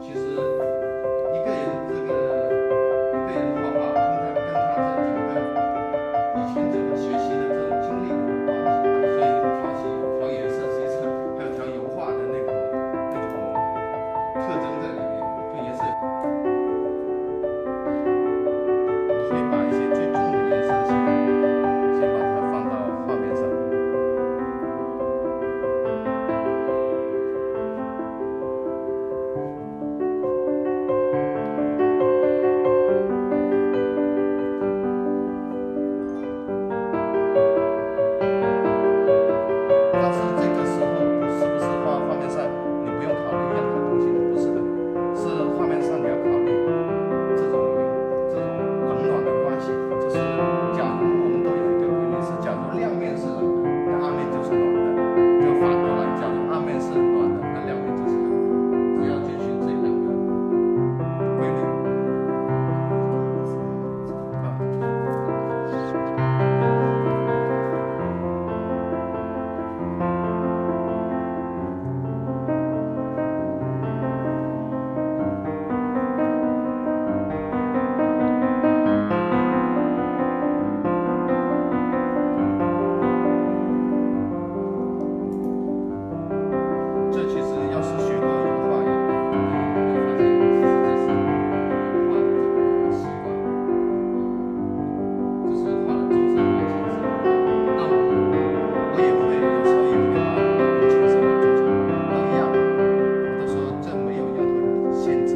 其实一个人画画，跟他这整个以前这个学习的这种经历有关系，所以调颜色，实际上还有调油画的那种特征在里面，对颜色。可以把一些最重的颜色先把它放到画面上。但是这个时候是不是画面上你不用考虑任何东西的，不是的，是画面上你要考虑这种冷暖的关系。就是假如我们都有一个规律是，假如亮面是冷的，那暗面就是暖的；就反过来，假如暗面是暖的，那亮面就是冷的。只要遵循这两个规律啊。这其实要是学过油画，也会发现，其实这是油画的这个习惯。这是画的中色白浅色。那我也会有时候也会把浅色的做成都一样。我都说这没有任何的限制，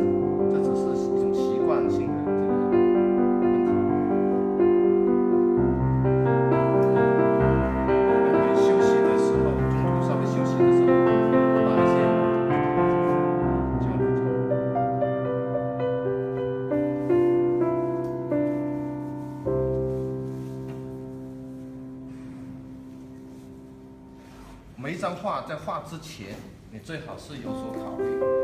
这只是一种习惯性的这个问题。也会休息的时候，中途稍微休息的时候，把一些交流。每一张画在画之前，你最好是有所考虑。